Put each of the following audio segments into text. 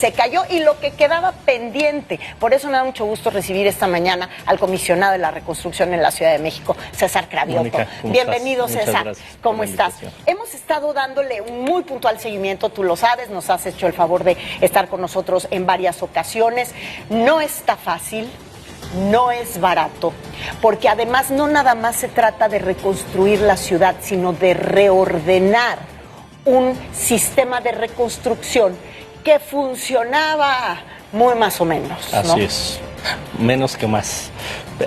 Se cayó y lo que quedaba pendiente. Por eso me da mucho gusto recibir esta mañana al comisionado de la reconstrucción en la Ciudad de México, César Cravioto. Mónica, bienvenido, estás? César. ¿Cómo estás? Hemos estado dándole un muy puntual seguimiento, tú lo sabes, nos has hecho el favor de estar con nosotros en varias ocasiones. No está fácil, no es barato, porque además no nada más se trata de reconstruir la ciudad, sino de reordenar un sistema de reconstrucción que funcionaba muy más o menos, ¿no? Así es, menos que más.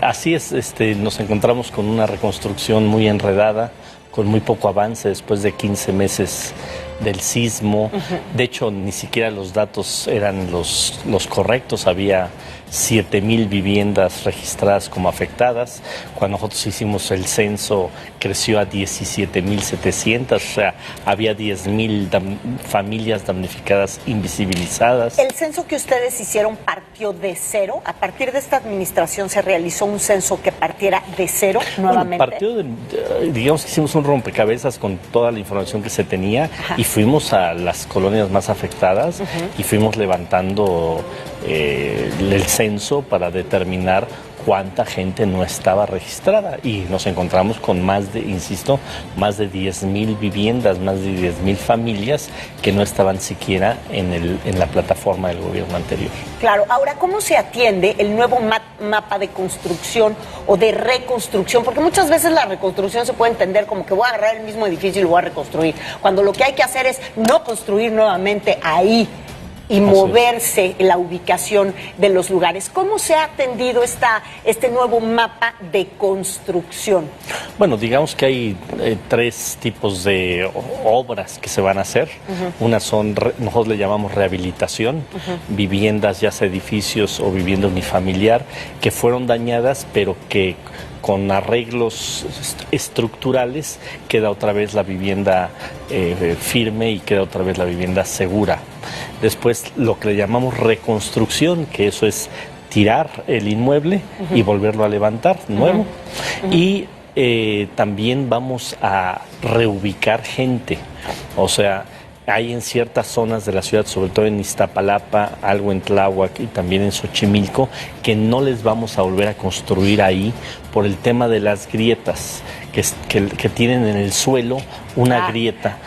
Así es, nos encontramos con una reconstrucción muy enredada, con muy poco avance después de 15 meses del sismo. De hecho, ni siquiera los datos eran los correctos. Había 7,000 viviendas registradas como afectadas. Cuando nosotros hicimos el censo, creció a 17,700. O sea, había 10,000 familias damnificadas, invisibilizadas. ¿El censo que ustedes hicieron partió de cero? ¿A partir de esta administración se realizó un censo que partiera de cero nuevamente? Bueno, partió digamos que hicimos un rompecabezas con toda la información que se tenía. Ajá. Y fuimos a las colonias más afectadas y fuimos levantando el censo para determinar cuánta gente no estaba registrada, y nos encontramos con más de 10,000 viviendas, más de 10,000 familias que no estaban siquiera en la plataforma del gobierno anterior. Claro, ahora, ¿cómo se atiende el nuevo mapa de construcción o de reconstrucción? Porque muchas veces la reconstrucción se puede entender como que voy a agarrar el mismo edificio y lo voy a reconstruir, cuando lo que hay que hacer es no construir nuevamente ahí y moverse en la ubicación de los lugares. ¿Cómo se ha atendido este nuevo mapa de construcción? Bueno, digamos que hay tres tipos de obras que se van a hacer. Una son, nosotros le llamamos rehabilitación, viviendas, ya sea edificios o vivienda unifamiliar, que fueron dañadas, pero que con arreglos estructurales queda otra vez la vivienda firme y queda otra vez la vivienda segura. Después lo que le llamamos reconstrucción, que eso es tirar el inmueble y volverlo a levantar nuevo. Y también vamos a reubicar gente, o sea, hay en ciertas zonas de la ciudad, sobre todo en Iztapalapa, algo en Tláhuac y también en Xochimilco, que no les vamos a volver a construir ahí por el tema de las grietas que tienen en el suelo una grieta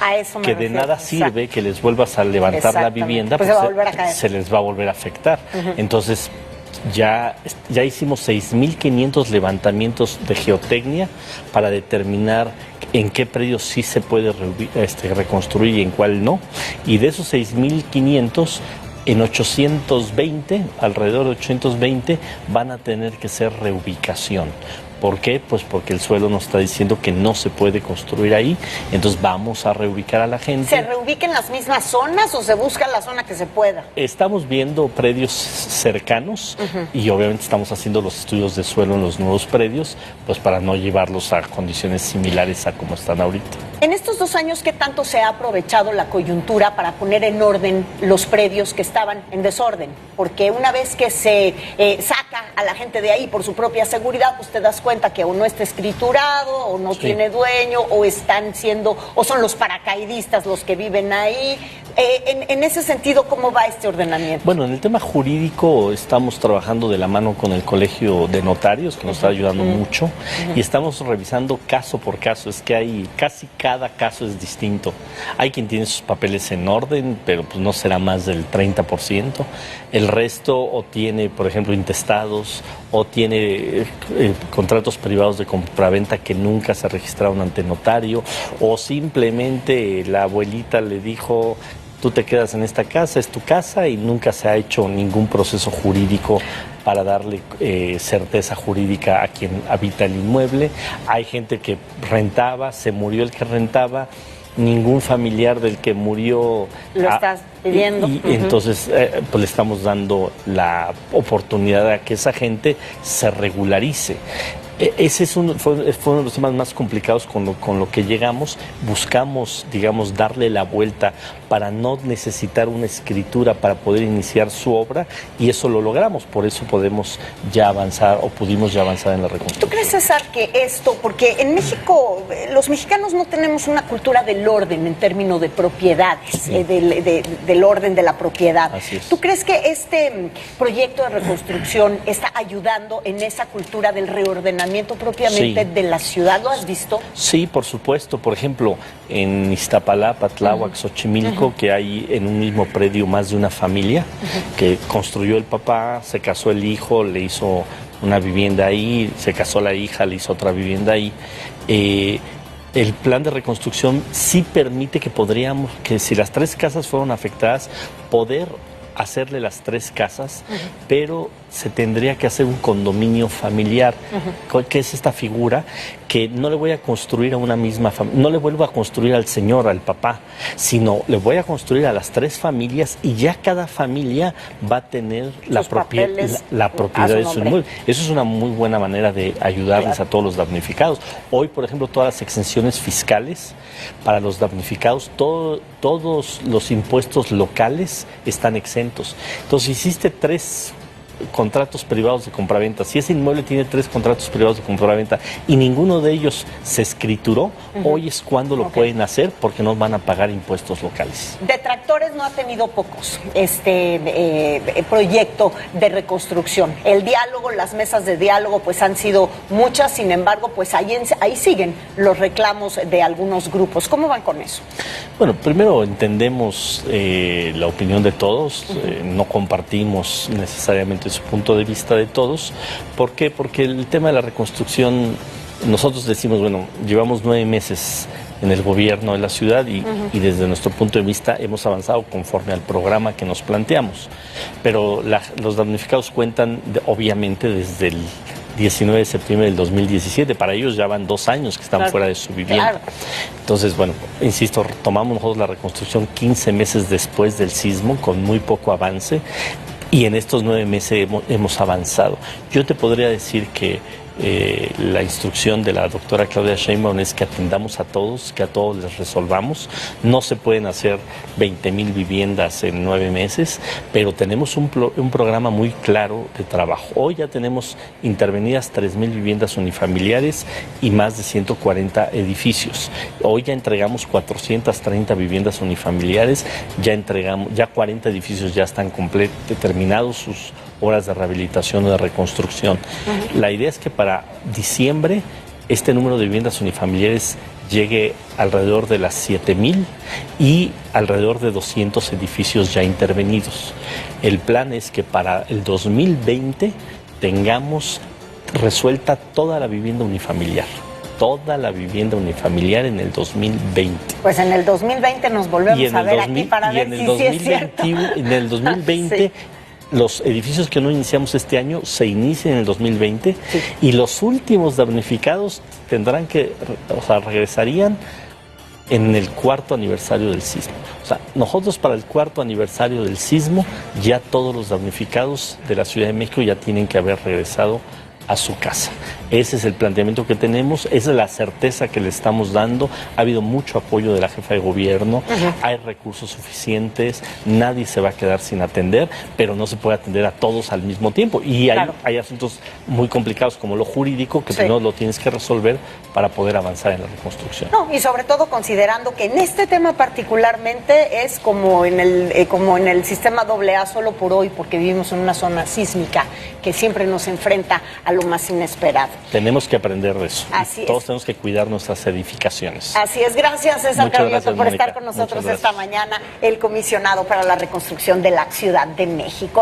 que de nada sirve que les vuelvas a levantar la vivienda, pues se les va a volver a afectar. Entonces ya hicimos 6,500 levantamientos de geotecnia para determinar en qué predios sí se puede reconstruir y en cuál no. Y de esos 6,500, en 820, alrededor de 820, van a tener que ser reubicación. ¿Por qué? Pues porque el suelo nos está diciendo que no se puede construir ahí, entonces vamos a reubicar a la gente. ¿Se reubica en las mismas zonas o se busca la zona que se pueda? Estamos viendo predios cercanos y obviamente estamos haciendo los estudios de suelo en los nuevos predios, pues para no llevarlos a condiciones similares a como están ahorita. En estos 2 años, ¿qué tanto se ha aprovechado la coyuntura para poner en orden los predios que estaban en desorden? Porque una vez que se saca a la gente de ahí por su propia seguridad, pues te das cuenta que o no está escriturado, o no tiene dueño, o son los paracaidistas los que viven ahí. En ese sentido, ¿cómo va este ordenamiento? Bueno, en el tema jurídico estamos trabajando de la mano con el Colegio de Notarios, que nos está ayudando mucho, y estamos revisando caso por caso. Es que hay casi cada caso es distinto. Hay quien tiene sus papeles en orden, pero pues no será más del 30%. El resto o tiene, por ejemplo, intestados, o tiene contratos privados de compraventa que nunca se registraron ante notario, o simplemente la abuelita le dijo: tú te quedas en esta casa, es tu casa, y nunca se ha hecho ningún proceso jurídico para darle certeza jurídica a quien habita el inmueble. Hay gente que rentaba, se murió el que rentaba, ningún familiar del que murió lo estás pidiendo. Y entonces pues le estamos dando la oportunidad a que esa gente se regularice. Ese es fue uno de los temas más complicados con lo que llegamos. Buscamos, digamos, darle la vuelta para no necesitar una escritura para poder iniciar su obra, y eso lo logramos. Por eso podemos ya avanzar, o pudimos ya avanzar en la reconstrucción. ¿Tú crees, César, que esto, porque en México los mexicanos no tenemos una cultura del orden en términos de propiedades, sí, del orden de la propiedad? Así es. ¿Tú crees que este proyecto de reconstrucción está ayudando en esa cultura del reordenamiento propiamente sí, de la ciudad? ¿Lo has visto? Sí, por supuesto. Por ejemplo, en Iztapalapa, Tláhuac, Xochimilco, que hay en un mismo predio más de una familia, que construyó el papá, se casó el hijo, le hizo una vivienda ahí, se casó la hija, le hizo otra vivienda ahí. El plan de reconstrucción sí permite que si las 3 casas fueron afectadas, poder hacerle las 3 casas, pero se tendría que hacer un condominio familiar, que es esta figura que no le voy a construir a una misma familia, no le vuelvo a construir al señor, al papá, sino le voy a construir a las 3 familias, y ya cada familia va a tener la propiedad de su inmueble. Eso es una muy buena manera de ayudarles a todos los damnificados. Hoy, por ejemplo, todas las exenciones fiscales para los damnificados, todos los impuestos locales están exentos. Entonces, hiciste 3 contratos privados de compraventa. Si ese inmueble tiene 3 contratos privados de compraventa y ninguno de ellos se escrituró, hoy es cuando lo pueden hacer, porque no van a pagar impuestos locales. Detractores no ha tenido pocos este proyecto de reconstrucción. El diálogo, las mesas de diálogo, pues han sido muchas. Sin embargo, pues ahí siguen los reclamos de algunos grupos. ¿Cómo van con eso? Bueno, primero entendemos la opinión de todos, no compartimos necesariamente su punto de vista de todos. ¿Por qué? Porque el tema de la reconstrucción, nosotros decimos, bueno, llevamos 9 meses en el gobierno de la ciudad y desde nuestro punto de vista hemos avanzado conforme al programa que nos planteamos. Pero los damnificados cuentan, obviamente, desde el 19 de septiembre del 2017. Para ellos ya van 2 años que están fuera de su vivienda. Entonces, bueno, insisto, tomamos nosotros la reconstrucción 15 meses después del sismo, con muy poco avance, y en estos 9 meses hemos avanzado. Yo te podría decir que la instrucción de la doctora Claudia Sheinbaum es que atendamos a todos, que a todos les resolvamos. No se pueden hacer 20,000 viviendas en 9 meses, pero tenemos un programa muy claro de trabajo. Hoy ya tenemos intervenidas 3,000 viviendas unifamiliares y más de 140 edificios. Hoy ya entregamos 430 viviendas unifamiliares, ya 40 edificios ya están terminados sus obras de rehabilitación o de reconstrucción. La idea es que para diciembre este número de viviendas unifamiliares llegue alrededor de las 7,000 y alrededor de 200 edificios ya intervenidos. El plan es que para el 2020 tengamos resuelta toda la vivienda unifamiliar. Toda la vivienda unifamiliar en el 2020. Pues en el 2020 nos volvemos a ver aquí para ver si es cierto. En el 2020... sí. Los edificios que no iniciamos este año se inician en el 2020, y los últimos damnificados regresarían en el 4º aniversario del sismo. O sea, nosotros para el 4º aniversario del sismo ya todos los damnificados de la Ciudad de México ya tienen que haber regresado a su casa. Ese es el planteamiento que tenemos, esa es la certeza que le estamos dando. Ha habido mucho apoyo de la jefa de gobierno, hay recursos suficientes, nadie se va a quedar sin atender, pero no se puede atender a todos al mismo tiempo. Y hay asuntos muy complicados como lo jurídico, que primero lo tienes que resolver para poder avanzar en la reconstrucción. No, y sobre todo considerando que en este tema particularmente es como en el sistema AA solo por hoy, porque vivimos en una zona sísmica que siempre nos enfrenta a lo más inesperado. Tenemos que aprender de eso. Así es. Todos tenemos que cuidar nuestras edificaciones. Así es. Gracias, César Carrioto, por estar con nosotros esta mañana, el comisionado para la reconstrucción de la Ciudad de México.